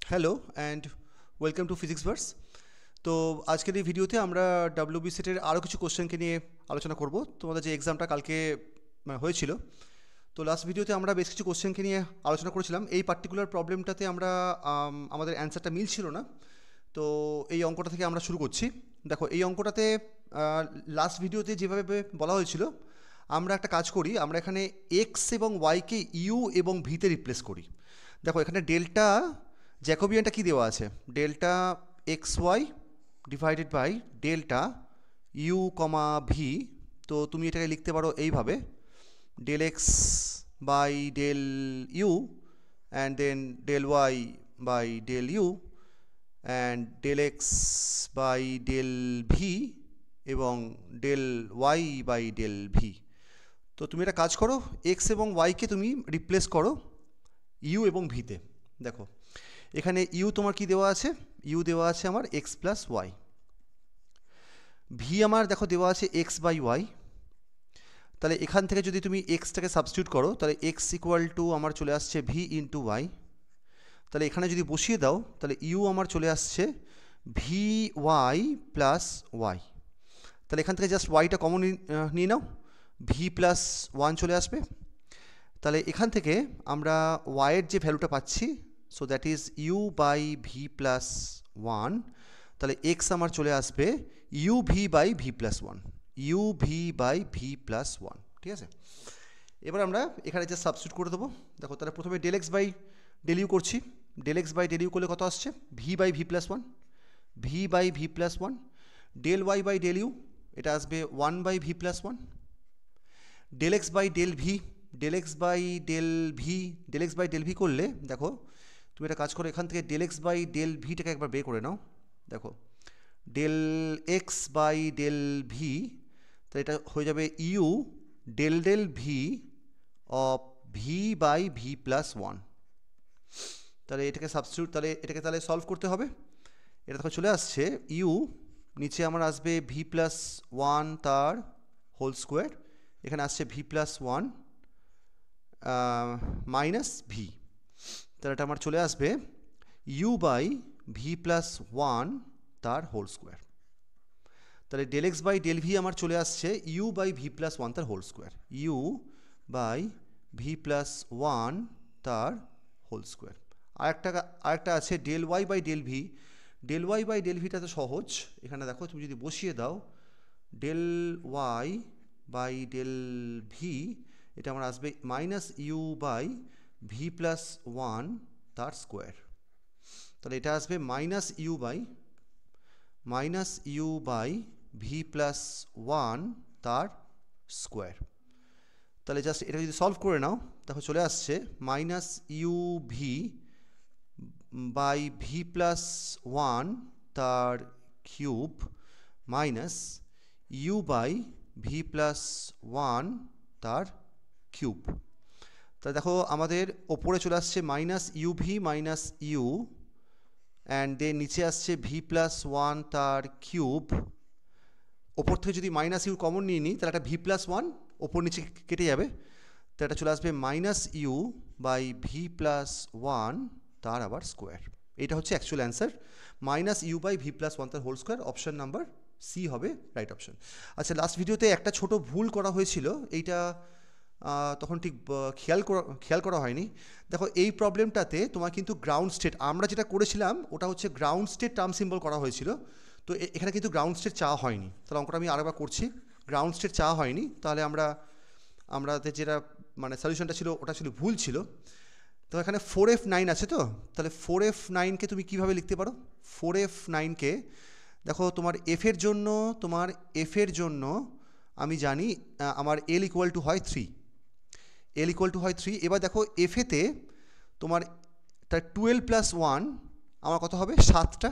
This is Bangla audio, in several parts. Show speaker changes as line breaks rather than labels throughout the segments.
Hello and welcome to physics verse. তো আজকের এই ভিডিওতে আমরা ডাব্লিউবি সেটের আরও কিছু কোশ্চেনকে নিয়ে আলোচনা করব। তোমাদের যে এক্সামটা কালকে হয়েছিল, তো লাস্ট ভিডিওতে আমরা বেশ কিছু কোশ্চেনকে নিয়ে আলোচনা করেছিলাম। এই পার্টিকুলার প্রবলেমটাতে আমরা আমাদের অ্যান্সারটা মিলছিল না, তো এই অঙ্কটা থেকে আমরা শুরু করছি। দেখো, এই অঙ্কটাতে লাস্ট ভিডিওতে যেভাবে বলা হয়েছিল, আমরা একটা কাজ করি, আমরা এখানে এক্স এবং ওয়াইকে ইউ এবং ভিতে রিপ্লেস করি। দেখো, এখানে ডেল্টা জ্যাকোবিয়ানটা কী দেওয়া আছে, delta x y divided by delta u comma v. তো তুমি এটাকে লিখতে পারো এইভাবে, del x by del u and then del y by del u and del x by del v এবং del y by del v। তো তুমি একটা কাজ করো, x এবং y কে তুমি রিপ্লেস করো u এবং v তে। দেখো, এখানে u তোমার কি দেওয়া আছে, u দেওয়া আছে আমার x প্লাস ওয়াই, v আমার দেখো দেওয়া আছে x বাই ওয়াই। তাহলে এখান থেকে যদি তুমি এক্সটাকে সাবস্টিটিউট করো, তাহলে এক্স ইকুয়াল টু আমার চলে আসছে ভি ইন্টু ওয়াই। তাহলে এখানে যদি বসিয়ে দাও, তাহলে ইউ আমার চলে আসছে ভি ওয়াই প্লাস ওয়াই। তাহলে এখান থেকে জাস্ট ওয়াইটা কমন নিয়ে নাও, ভি প্লাস ওয়ান চলে আসবে। তাহলে এখান থেকে আমরা ওয়াইয়ের যে ভ্যালুটা পাচ্ছি, so that is u by v plus one. তাহলে এক্স আমার চলে আসবে u v by v plus one, u v by v plus one. ঠিক আছে, এবার আমরা এখানে যে সাবস্টিটিউট করে দেবো। দেখো, তাহলে প্রথমে del x by del u করছি। Del x by del u করলে কত আসছে, v by v plus one, v by v plus one. Del y by del u, এটা আসবে one by v plus one. Del x by del v, del x by del v, del x by del v করলে দেখো, তুমি একটা কাজ করো, এখান থেকে ডেল এক্স বাই ডেল ভিটাকে একবার বের করে নাও। দেখো, del x by del v, তো এটা হয়ে যাবে u del del v of v by v plus one. তাহলে এটাকে সাবস্টিটিউট, তাহলে এটাকে তাহলে সলভ করতে হবে। এটা দেখো চলে আসছে ইউ, নিচে আমার আসবে ভি প্লাস ওয়ান তার হোল স্কোয়ার, এখানে আসছে v plus one minus v. তাহলে এটা আমার চলে আসবে u by v plus one তার হোল স্কোয়ার। তাহলে del x by del v আমার চলে আসছে u by v plus one তার whole square, u by v plus one তার হোল স্কোয়ার। আরেকটা আছে del y by del v. Del y by del ভিটা তো সহজ, এখানে দেখো তুমি যদি বসিয়ে দাও del y by del v, এটা আমার আসবে minus u by v plus one তার স্কোয়ার। তাহলে এটা আসবে minus u by v plus one তার স্কোয়ার। তাহলে জাস্ট এটা যদি সলভ করে নাও, দেখো চলে আসছে minus u v by v plus one তার cube minus u by v plus one তার কিউব। তাহলে দেখো আমাদের ওপরে চলে আসছে minus u v minus you and then নিচে আসছে ভি প্লাস ওয়ান তার কিউব। ওপর থেকে যদি মাইনাস ইউ কমন নিয়ে নিই, তাহলে একটা ভি প্লাস ওয়ান ওপর নিচে কেটে যাবে, তো এটা চলে আসবে minus u by v plus one তার আবার স্কোয়ার। এটা হচ্ছে actual answer, minus u by v plus one তার whole square. Option number C হবে রাইট অপশন। আচ্ছা, লাস্ট ভিডিওতে একটা ছোট ভুল করা হয়েছিল, এইটা তখন ঠিক খেয়াল করা হয়নি। দেখো, এই প্রবলেমটাতে তোমার কিন্তু গ্রাউন্ড স্টেট, আমরা যেটা করেছিলাম ওটা হচ্ছে গ্রাউন্ড স্টেট টার্ম সিম্বল করা হয়েছিল, তো এখানে কিন্তু গ্রাউন্ড স্টেট চাওয়া হয়নি। তাহলে অঙ্কটা আমি আরেকবার করছি, গ্রাউন্ড স্টেট চাওয়া হয়নি, তাহলে আমাদের যেটা মানে সলিউশনটা ছিল ওটা ছিল ভুল ছিল। তো এখানে 4F9 আছে, তো তাহলে 4F9কে তুমি কীভাবে লিখতে পারো, 4F9কে দেখো, তোমার এফের জন্য আমি জানি আমার এল ইকুয়াল টু হয় 3, এল ইকুয়াল টু হয় 3। এবার দেখো এফেতে তোমার তার 12 প্লাস 1 আমার কত হবে, 7টা।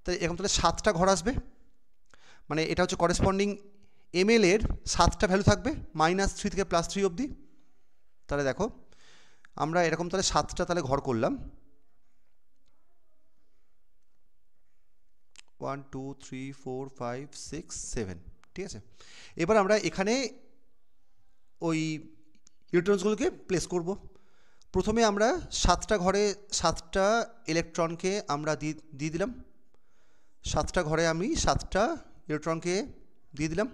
তাহলে এরকম তাহলে 7টা ঘর আসবে, মানে এটা হচ্ছে করেসপন্ডিং এমএল এর 7টা ভ্যালু থাকবে -3 থেকে +3 অবধি। তাহলে দেখো আমরা এরকম তাহলে 7টা তাহলে ঘর করলাম, 1 2 3 4 5 6 7। ঠিক আছে, এবার আমরা এখানে ওই ইলেকট্রনসগুলোকে প্লেস করব। প্রথমে আমরা 7টা ঘরে 7টা ইলেকট্রনকে আমরা দিয়ে দিলাম, 7টা ঘরে আমি 7টা ইলেকট্রনকে দিয়ে দিলাম।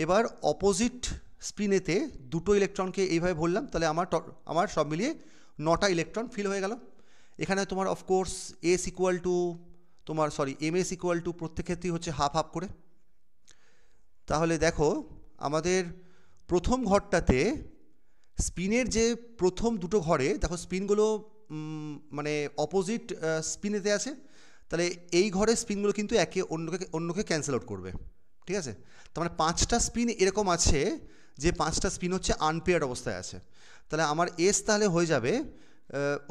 এবার অপোজিট স্পিনেতে 2টো ইলেকট্রনকে এইভাবে ভরলাম, তাহলে আমার সব মিলিয়ে 9টা ইলেকট্রন ফিল হয়ে গেল। এখানে তোমার অফকোর্স এস ইকুয়াল টু তোমার এমএস ইকুয়াল টু প্রত্যেক ক্ষেত্রেই হচ্ছে হাফ হাফ করে। তাহলে দেখো আমাদের প্রথম ঘরটাতে স্পিনের যে প্রথম দুটো ঘরে দেখো স্পিনগুলো মানে অপোজিট স্পিনেতে আছে, তাহলে এই ঘরের স্পিনগুলো কিন্তু একে অন্যকে ক্যান্সেল আউট করবে, ঠিক আছে। তার মানে 5টা স্পিন এরকম আছে যে 5টা স্পিন হচ্ছে আনপেয়ার্ড অবস্থায় আছে। তাহলে আমার এস তাহলে হয়ে যাবে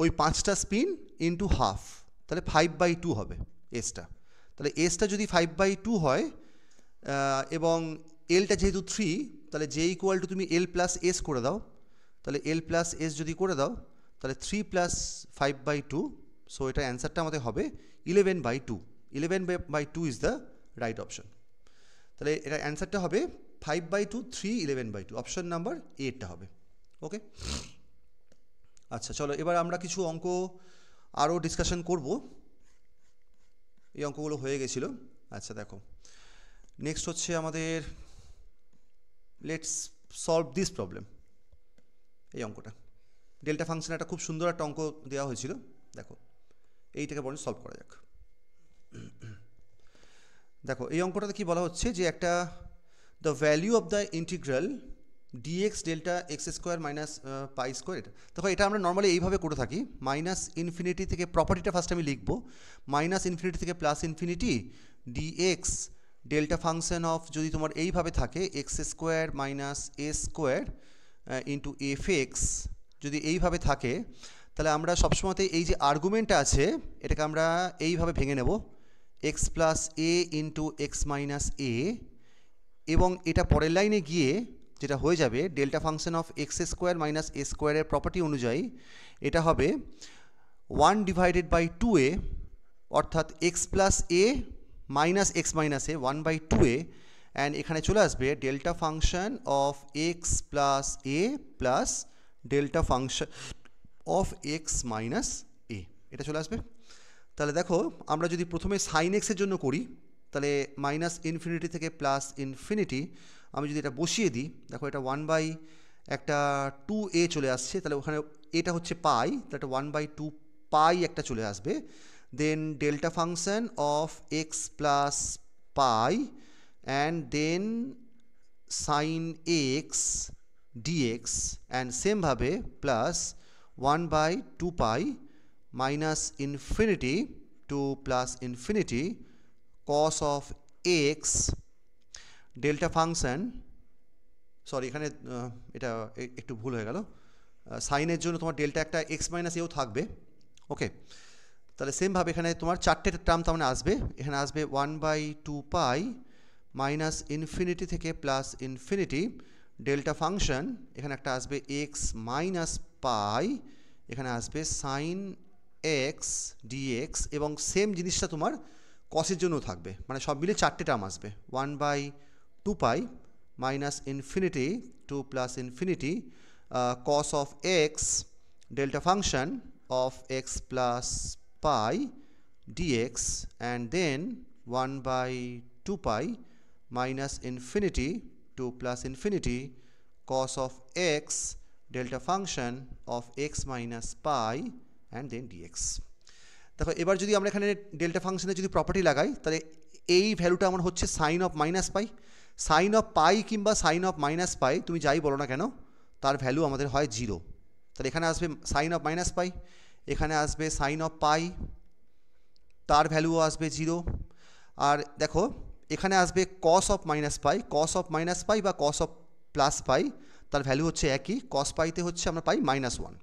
ওই 5টা স্পিন ইন্টু হাফ, তাহলে 5/2 হবে এসটা। তাহলে এসটা যদি 5/2 হয় এবং এলটা যেহেতু 3, তাহলে জে ইকুয়াল টু তুমি এল প্লাস এস করে দাও, তাহলে এল প্লাস এস যদি করে দাও তাহলে 3 + 5/2, সো এটা অ্যান্সারটা আমাদের হবে 11/2। 11/2 ইজ দ্য রাইট অপশন। তাহলে এটা অ্যান্সারটা হবে 5/2, 3, 11/2, অপশন নাম্বার এটা হবে। ওকে, আচ্ছা চলো এবার আমরা কিছু অঙ্ক আরও ডিসকাশন করব। এই অঙ্কগুলো হয়ে গেছিলো। আচ্ছা দেখো নেক্সট হচ্ছে আমাদের লেটস সলভ দিস প্রবলেম। এই অঙ্কটা ডেল্টা ফাংশন একটা খুব সুন্দর একটা অঙ্ক দেওয়া হয়েছিল, দেখো এইটাকে বরং সলভ করা যাক। দেখো এই অঙ্কটাতে কি বলা হচ্ছে যে একটা the value of the integral dx delta x square minus pi square. এটা দেখো এটা আমরা নর্মালি এইভাবে করে থাকি, -∞ থেকে প্রপার্টিটা ফার্স্ট আমি লিখব, -∞ থেকে +∞ ডিএক্স ডেল্টা ফাংশন অফ যদি তোমার এইভাবে থাকে এক্স স্কোয়ার মাইনাস এ স্কোয়ার ইন্টু এফ এক্স, যদি এইভাবে থাকে তাহলে আমরা সবসময়তে এই যে আর্গুমেন্টটা আছে এটাকে আমরা এইভাবে ভেঙে নেব, x plus a into x minus a, এবং এটা পরের লাইনে গিয়ে যেটা হয়ে যাবে delta function of x square minus a স্কোয়ারের প্রপার্টি অনুযায়ী এটা হবে 1/2a, অর্থাৎ x plus a minus x minus a 1/2a, and এখানে চলে আসবে delta function of x plus a plus delta function of x minus a, এটা চলে আসবে। তাহলে দেখো আমরা যদি প্রথমে সাইন এক্সের জন্য করি তাহলে -∞ থেকে +∞, আমি যদি এটা বসিয়ে দিই দেখো এটা 1/2a চলে আসছে, তাহলে ওখানে এটা হচ্ছে পাই, তাহলে 1/2 পাই একটা চলে আসবে। Then delta function of x plus pi and then sine x dx, and সেমভাবে plus 1/2 pi -∞ to +∞ cos of x delta function, এখানে এটা একটু ভুল হয়ে গেল, সাইনের জন্য তোমার ডেল্টা একটা এক্স মাইনাস এও থাকবে। ওকে, তাহলে সেমভাবে এখানে তোমার 4টে টার্ম তার মানে আসবে, এখানে আসবে 1/2 পাই -∞ থেকে +∞ ডেল্টা ফাংশন, এখানে একটা আসবে এক্স মাইনাস পাই, এখানে আসবে সাইন এক্স ডিএক্স, এবং সেম জিনিসটা তোমার কসের জন্য থাকবে, মানে সব মিলে 4টে টার্ম আসবে 1/2 pi -∞ to +∞ cos of x delta function of x plus pi dx, and then 1/2 pi -∞ to +∞ cos of x delta function of x minus pi and then dx। দেখো এবার যদি আমরা এখানে ডেল্টা ফাংশনের যদি প্রপার্টি লাগাই তাহলে এই ভ্যালুটা আমার হচ্ছে sine of minus pi, sine of pi কিংবা সাইন অফ মাইনাস পাই তুমি যাই বলো না কেন তার ভ্যালু আমাদের হয় 0। তাহলে এখানে আসবে সাইন অফ মাইনাস পাই, এখানে আসবে সাইন অফ পাই, তার ভ্যালুও আসবে 0। আর দেখো এখানে আসবে cos of minus pi, cos of minus পাই বা কস অফ প্লাস পাই, তার ভ্যালু হচ্ছে একই, কস পাইতে হচ্ছে আমরা পাই -1,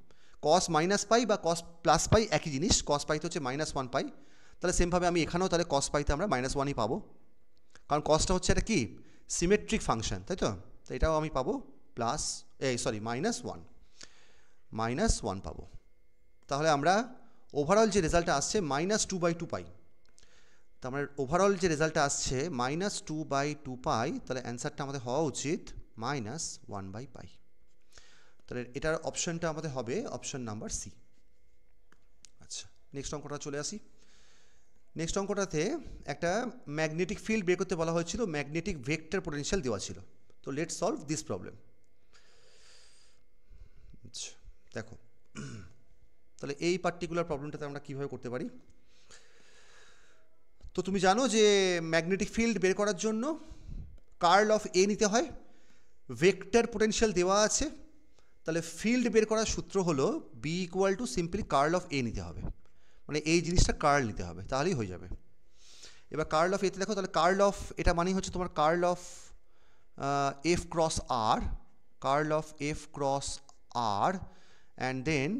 কস মাইনাস পাই বা কস প্লাস পাই একই জিনিস, কস পাইতে হচ্ছে -1 পাই। তাহলে সেমভাবে আমি এখানেও তাহলে কস পাইতে আমরা -1ই পাবো, কারণ কসটা হচ্ছে এটা কি সিমেট্রিক ফাংশন, তাই তো, তো এটাও আমি পাবো -1 পাবো। তাহলে আমরা ওভারঅল যে রেজাল্টটা আসছে -2/2 পাই, তো আমার ওভারঅল যে রেজাল্টটা আসছে -2/2 পাই, তাহলে অ্যান্সারটা আমাদের হওয়া উচিত -1/পাই। তাহলে এটার অপশানটা আমাদের হবে অপশান নাম্বার সি। আচ্ছা, নেক্সট অঙ্কটা চলে আসি। নেক্সট অঙ্কটাতে একটা ম্যাগনেটিক ফিল্ড বের করতে বলা হয়েছিল, ম্যাগনেটিক ভেক্টর পোটেনশিয়াল দেওয়া ছিল। তো লেটস সলভ দিস প্রবলেম। আচ্ছা দেখো, তাহলে এই পার্টিকুলার প্রবলেমটাতে আমরা কীভাবে করতে পারি। তো তুমি জানো যে ম্যাগনেটিক ফিল্ড বের করার জন্য কার্ল অফ এ নিতে হয়, ভেক্টর পোটেনশিয়াল দেওয়া আছে, তাহলে ফিল্ড বের করার সূত্র হলো B equal to simply curl of A নিতে হবে, মানে এই জিনিসটা কার্ল নিতে হবে, তাহলেই হয়ে যাবে। এবার কার্ল অফ এতে দেখো, তাহলে কার্ল অফ এটা মানে হচ্ছে তোমার curl of F cross R, curl of F cross R and then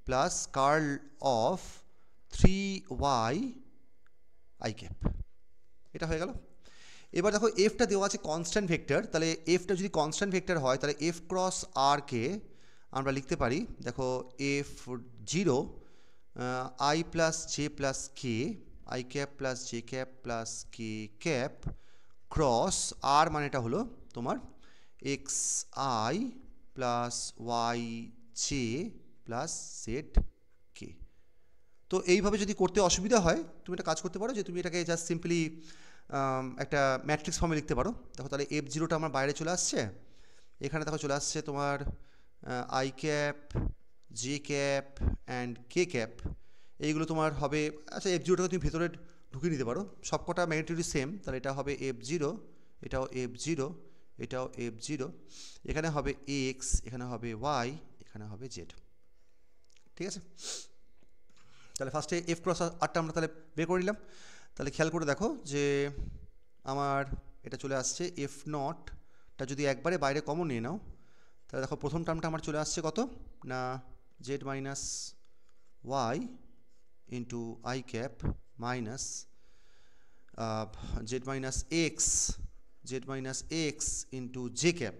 plus curl of 3y i cap, এটা হয়ে গেল। এবার দেখো এফটা দেওয়া আছে কনস্ট্যান্ট ভেক্টর, তাহলে এফটা যদি কনস্ট্যান্ট ভেক্টর হয় তাহলে এফ ক্রস আরকে আমরা লিখতে পারি, দেখো F zero i plus j plus k, i cap plus j cap plus k cap cross r, মানে এটা হলো তোমার x i plus y j plus z k. তো এইভাবে যদি করতে অসুবিধা হয় তুমি একটা কাজ করতে পারো, যে তুমি এটাকে জাস্ট সিম্পলি একটা ম্যাট্রিক্স ফর্মে লিখতে পারো। দেখো তাহলে এফ জিরোটা আমার বাইরে চলে আসছে, এখানে দেখো চলে আসছে তোমার I cap j cap and k cap, এইগুলো তোমার হবে। আচ্ছা এফ জিরোটাকে তুমি ভেতরে ঢুকিয়ে নিতে পারো, সবকটা ম্যাগনিটিউড সেম, তাহলে এটা হবে এফ জিরো, এটাও এফ জিরো, এটাও এফ জিরো, এখানে হবে এক্স, এখানে হবে ওয়াই, এখানে হবে জেড। ঠিক আছে, তাহলে ফার্স্টে এফ ক্রস আরটা আমরা তাহলে বের করে নিলাম। তাহলে খেয়াল করে দেখো যে আমার এটা চলে আসছে এফ নটটা যদি একবারে বাইরে কমন নিয়ে নাও, তাহলে দেখো প্রথম টার্মটা আমার চলে আসছে কত না z minus y into i cap minus z minus x into j cap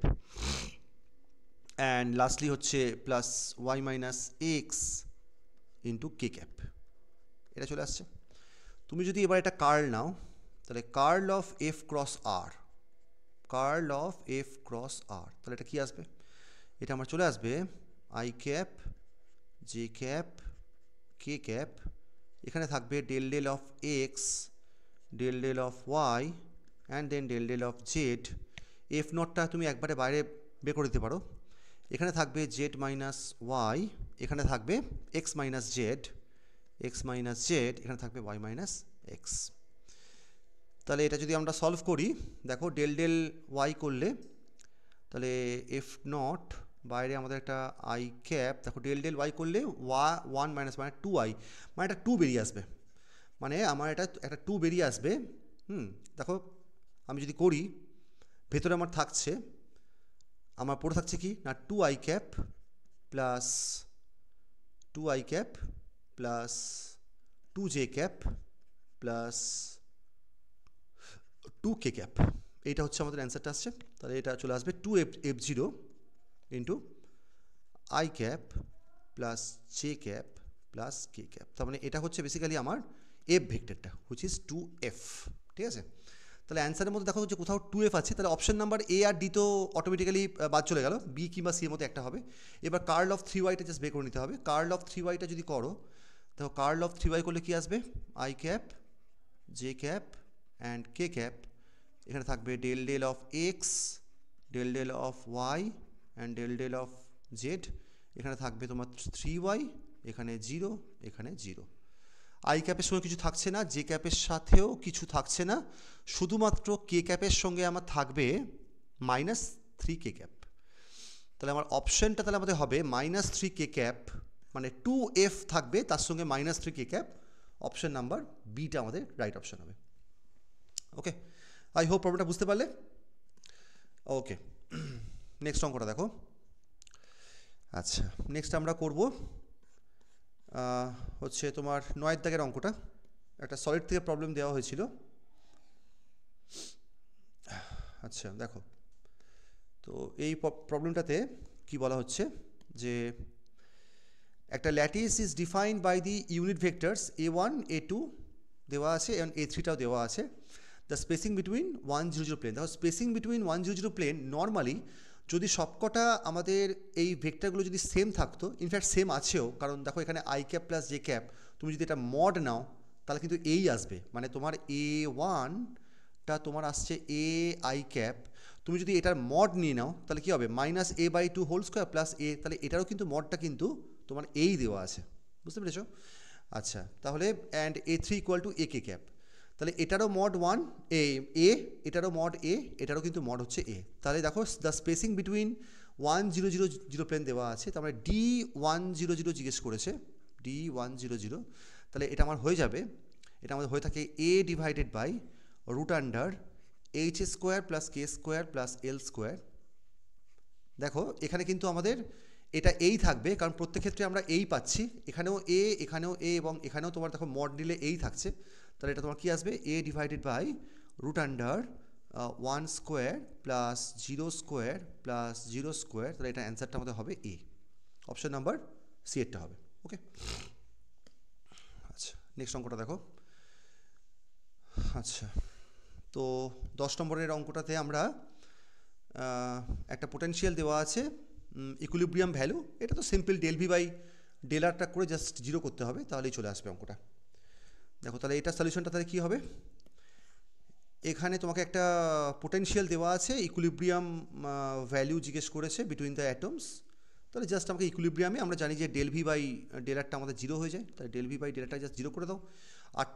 and lastly হচ্ছে plus y minus x into k cap, এটা চলে আসছে। তুমি যদি এবার এটা কার্ল নাও, তাহলে curl of F cross R, curl of F cross r, তাহলে এটা কী আসবে, এটা আমার চলে আসবে i cap j cap k cap, এখানে থাকবে del del of x, del del of y and then del del of z. F নটটা তুমি একবারে বাইরে বের করে দিতে পারো, এখানে থাকবে জেড মাইনাস ওয়াই, এখানে থাকবে এক্স মাইনাস জেড, এখানে থাকবে ওয়াই মাইনাস এক্স। তাহলে এটা যদি আমরা সলভ করি, দেখো ডেল ডেল ওয়াই করলে তাহলে এফ নট বাইরে আমাদের একটা আই ক্যাপ, দেখো ডেল ডেল ওয়াই করলে ওয়ান মাইনাস মানে টু আই, মানে একটা টু বেরিয়ে আসবে, মানে আমার এটা একটা টু বেরিয়ে আসবে। দেখো আমি যদি করি, ভেতরে আমার থাকছে, আমার পড়ে থাকছে কি না two i cap plus two j cap plus two k cap, এইটা হচ্ছে আমাদের অ্যান্সারটা আসছে। তাহলে এটা চলে আসবে two F zero into i cap plus j cap plus k cap, তার মানে এটা হচ্ছে বেসিক্যালি আমার এফ ভেক্টরটা হুইচ ইজ টু এফ। ঠিক আছে, তাহলে অ্যান্সারের মধ্যে দেখো যে কোথাও টু এফ আছে, তাহলে অপশন নাম্বার এ আর ডি তো অটোমেটিক্যালি বাদ চলে গেল, বি কিংবা সি এর মধ্যে একটা হবে। এবার কার্ল অফ 3y জাস্ট বের করে নিতে হবে। কার্ল অফ 3y যদি করো, দেখো কার্ল অফ 3y করলে কি আসবে, i cap j cap and k cap, এখানে থাকবে del del of x, del del of y and del del of z, এখানে থাকবে তোমার 3y, এখানে 0, এখানে 0। আই ক্যাপের সঙ্গে কিছু থাকছে না, জে ক্যাপের সাথেও কিছু থাকছে না, শুধুমাত্র কে ক্যাপের সঙ্গে আমার থাকবে মাইনাস 3 কে ক্যাপ। তাহলে আমার অপশানটা তাহলে আমাদের হবে মাইনাস 3 কে ক্যাপ, মানে 2f থাকবে তার সঙ্গে মাইনাস 3 কে ক্যাপ। অপশান নাম্বার বিটা আমাদের রাইট অপশান হবে। ওকে, আই হোপ প্রবলেমটা বুঝতে পারলে। ওকে, নেক্সট অঙ্কটা দেখো। আচ্ছা, নেক্সট আমরা করব হচ্ছে তোমার 9 দাগের অঙ্কটা, একটা সলিড থেকে প্রবলেম দেওয়া হয়েছিল। আচ্ছা দেখো, তো এই প্রবলেমটাতে কি বলা হচ্ছে যে একটা lattice is defined by the unit vectors a1 a2 দেওয়া আছে এবং a3টাও দেওয়া আছে। দ্য স্পেসিং বিটুইন 1 0 0 প্লেন, দেখো স্পেসিং বিটুইন 1 0 0 প্লেন নর্মালি যদি সবকটা আমাদের এই ভেক্টরগুলো যদি সেম থাকতো, ইনফ্যাক্ট সেম আছেও, কারণ দেখো এখানে I cap plus j cap, তুমি যদি এটা মড নাও তাহলে কিন্তু এই আসবে, মানে তোমার A1টা তোমার আসছে এ আই ক্যাপ, তুমি যদি এটার মড নিয়ে নাও তাহলে কী হবে, -a/2 হোল স্কোয়ার প্লাস এ, তাহলে এটারও কিন্তু মডটা কিন্তু তোমার এই দেওয়া আছে, বুঝতে পেরেছো? আচ্ছা, তাহলে and A3 equal to A K cap, তাহলে এটারও মড 1 এ, এটারও মড এ, এটারও কিন্তু মড হচ্ছে এ। তাহলে দেখো দ্য স্পেসিং বিটুইন 1 0 0 0 প্লেন দেওয়া আছে, তার মানে D1 0 0 জিজ্ঞেস করেছে, D1 0 0, তাহলে এটা আমার হয়ে যাবে, এটা আমাদের হয়ে থাকে a divided by root under h square plus k square plus l square. দেখো এখানে কিন্তু আমাদের এটা এই থাকবে, কারণ প্রত্যেক ক্ষেত্রে আমরা এই পাচ্ছি, এখানেও এ, এখানেও এ, এবং এখানেও তোমার দেখো মড নিলে এই থাকছে, তাহলে এটা তোমার কী আসবে, A divided by root under 1 square plus 0 square plus 0 square, তাহলে এটা অ্যান্সারটা আমাদের হবে এ, অপশন নাম্বার সি এরটা হবে। ওকে, আচ্ছা নেক্সট অঙ্কটা দেখো। আচ্ছা, তো 10 নম্বরের অঙ্কটাতে আমরা একটা পোটেনশিয়াল দেওয়া আছে, ইকুইলিব্রিয়াম ভ্যালু, এটা তো simple del v by del আরটা করে জাস্ট জিরো করতে হবে, তাহলেই চলে আসবে অঙ্কটা। দেখো তাহলে এটা সলিউশনটা তাহলে কী হবে, এখানে তোমাকে একটা পোটেনশিয়াল দেওয়া আছে, ইকুইলিব্রিয়াম ভ্যালু জিজ্ঞেস করেছে বিটুইন দ্য অ্যাটমস, তাহলে জাস্ট আমাকে ইকুইলিব্রিয়ামে আমরা জানি যে ডেল ভি বাই ডেল আরটা আমাদের জিরো হয়ে যায়, তাহলে ডেল ভি বাই ডেল আরটা জাস্ট জিরো করে দাও। r⁶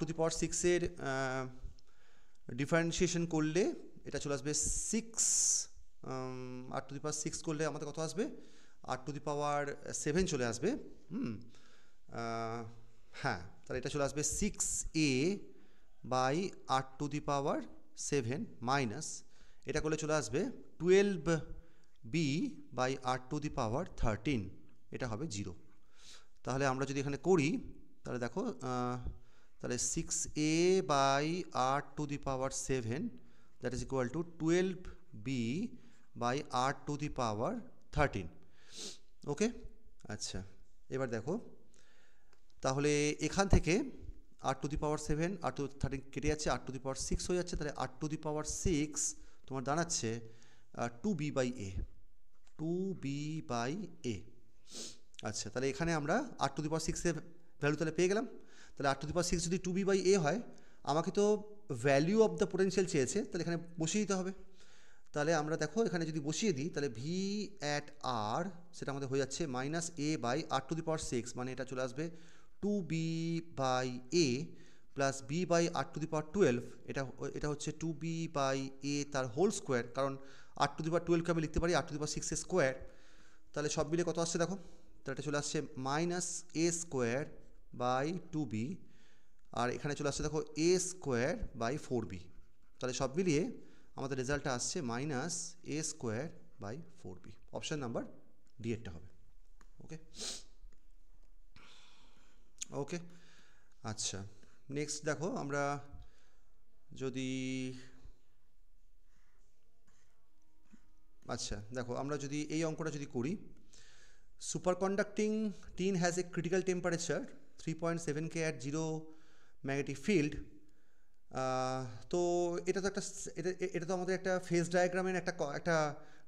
ডিফারেন্সিয়েশন করলে এটা চলে আসবে 6, r⁶ করলে আমাদের কত আসবে, r⁷ চলে আসবে, হ্যাঁ, তাহলে এটা চলে আসবে 6a বাই r⁷ মাইনাস, এটা করলে চলে আসবে 12b বাই r⁻13, এটা হবে 0। তাহলে আমরা যদি এখানে করি তাহলে দেখো, তাহলে 6a by r⁷ that is equal to 12b by r⁻13। Okay, আচ্ছা এবার দেখো তাহলে এখান থেকে r⁷, r⁻13 কেটে যাচ্ছে, r⁶ হয়ে যাচ্ছে, তাহলে r⁶ তোমার দাঁড়াচ্ছে 2b by a, 2b by a। আচ্ছা, তাহলে এখানে আমরা r⁶ ভ্যালু তাহলে পেয়ে গেলাম, তাহলে r⁶ যদি 2b বাই a হয়, আমাকে তো ভ্যালু অফ দ্য পোটেনশিয়াল চেয়েছে, তাহলে এখানে বসিয়ে দিতে হবে। তাহলে আমরা দেখো এখানে যদি বসিয়ে দিই, তাহলে v অ্যাট r সেটা আমাদের হয়ে যাচ্ছে -a বাই r⁶, মানে এটা চলে আসবে 2b by a plus b by r⁻12, এটা হচ্ছে 2b বাই a তার হোল স্কোয়ার, কারণ r⁻12কে আমি লিখতে পারি r⁶ স্কোয়ার, তাহলে সব মিলে কত আসছে দেখো, তাহলে এটা চলে আসছে -a স্কোয়ার বাই 2b, আর এখানে চলে আসছে দেখো a স্কোয়ার বাই 4b, তাহলে সব মিলিয়ে আমাদের রেজাল্টটা আসছে -a square by 4b, option number D এরটা হবে। ওকে, ওকে, আচ্ছা নেক্সট দেখো আমরা যদি, আচ্ছা দেখো আমরা যদি এই অঙ্কটা যদি করি, superconducting tin has a critical temperature 3.7 K at 0 magnetic field. তো এটা তো একটা, এটা তো আমাদের একটা ফেজ ডায়াগ্রামের একটা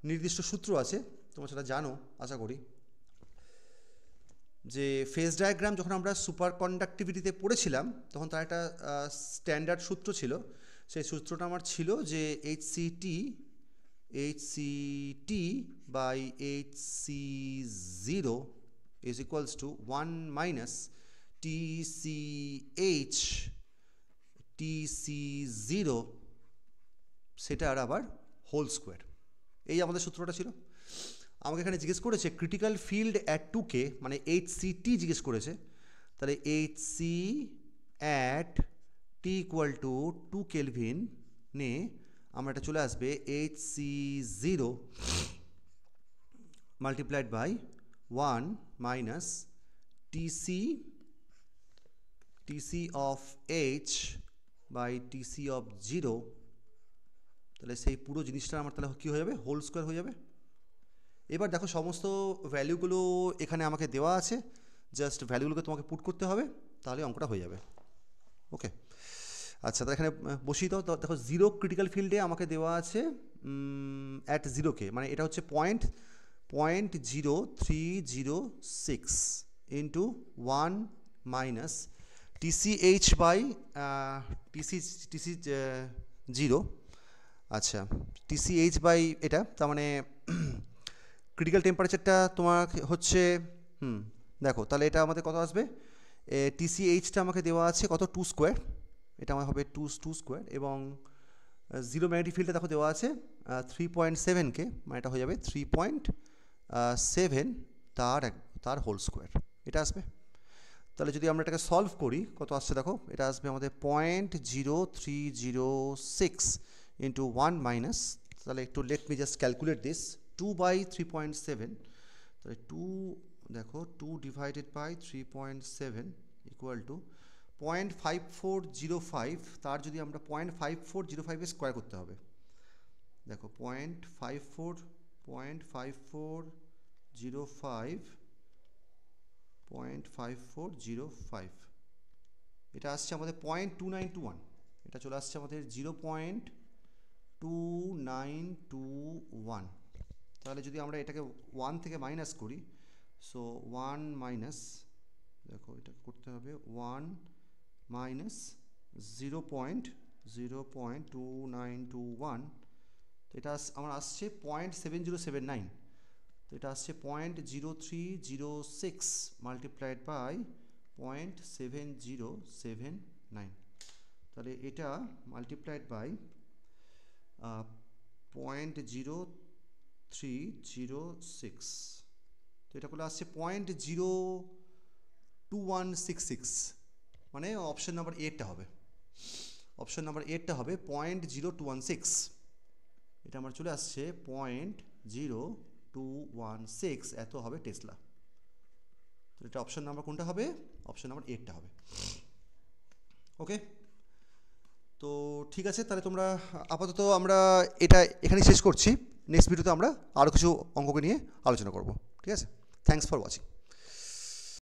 নির্দিষ্ট সূত্র আছে, তোমরা সেটা জানো আশা করি, যে ফেজ ডায়াগ্রাম যখন আমরা সুপার কন্ডাক্টিভিটিতে পড়েছিলাম তখন তার একটা স্ট্যান্ডার্ড সূত্র ছিল, সেই সূত্রটা আমার ছিল যে HCT by HC0 is equals to 1 minus TC0 সেটার আবার হোল স্কোয়ার, এই আমাদের সূত্রটা ছিল। আমাকে এখানে জিজ্ঞেস করেছে ক্রিটিক্যাল ফিল্ড অ্যাট 2K, মানে HCT জিজ্ঞেস করেছে, তাহলে HC at T equal to 2 kelvin নে আমরা এটা চলে আসবে HC0 multiplied by 1 minus TC of H by TC of 0, তাহলে সেই পুরো জিনিসটা আমার তাহলে কী হয়ে যাবে, হোল স্কোয়ার হয়ে যাবে। এবার দেখো সমস্ত ভ্যালুগুলো এখানে আমাকে দেওয়া আছে, জাস্ট ভ্যালুগুলোকে তোমাকে পুট করতে হবে, তাহলে অঙ্কটা হয়ে যাবে। ওকে, আচ্ছা, তো এখানে বসিয়ে দাও। তো দেখো জিরো ক্রিটিক্যাল ফিল্ডে আমাকে দেওয়া আছে অ্যাট 0K, মানে এটা হচ্ছে 0.0306 into 1 minus TCH by TC 0। আচ্ছা, TCH বাই এটা, তার মানে ক্রিটিক্যাল টেম্পারেচারটা তোমার হচ্ছে দেখো তাহলে এটা আমাদের কত আসবে, TCHটা আমাকে দেওয়া আছে কত 2 স্কোয়ার, এটা আমার হবে 2 স্কোয়ার, এবং জিরো ম্যাগনেটিক ফিল্ডটা দেখো দেওয়া আছে 3.7K, মানে এটা হয়ে যাবে 3.7 তার হোল স্কোয়ার, এটা আসবে। তাহলে যদি আমরা এটাকে সলভ করি কত আসছে দেখো, এটা আসবে আমাদের 0.0306 ইন্টু 1 মাইনাস, তাহলে একটু let me just calculate this, 2/3.7, তাহলে 2 দেখো 2 ডিভাইডেড বাই 3.7 ইকুয়াল টু 0.5405, তার যদি আমরা 0.5405 স্কোয়ার করতে হবে, দেখো 0.5405 এটা আসছে আমাদের 0.2921, এটা চলে আসছে আমাদের 0.2921। তাহলে যদি আমরা এটাকে 1 থেকে মাইনাস করি, সো 1 মাইনাস, দেখো এটা করতে হবে 1 মাইনাস 0.2921, তো এটা আমার আসছে 0.7079, তো এটা আসছে 0.0306 মাল্টিপ্লাইড বাই 0.7079, তাহলে এটা মাল্টিপ্লাইড বাই 0.0306, তো এটা করলে আসছে 0.02166, মানে অপশন নাম্বার 8টা হবে, অপশন নাম্বার 8টা হবে 0.0216, এটা আমার চলে আসছে 0.0216, এত হবে টেসলা। তো এটা অপশন নাম্বার কোনটা হবে, অপশন নাম্বার 8টা হবে। ওকে, তো ঠিক আছে, তাহলে তোমরা আপাতত আমরা এটা এখানেই শেষ করছি, নেক্সট ভিডিওতে আমরা আরও কিছু অঙ্ককে নিয়ে আলোচনা করব। ঠিক আছে, থ্যাঙ্কস ফর ওয়াচিং।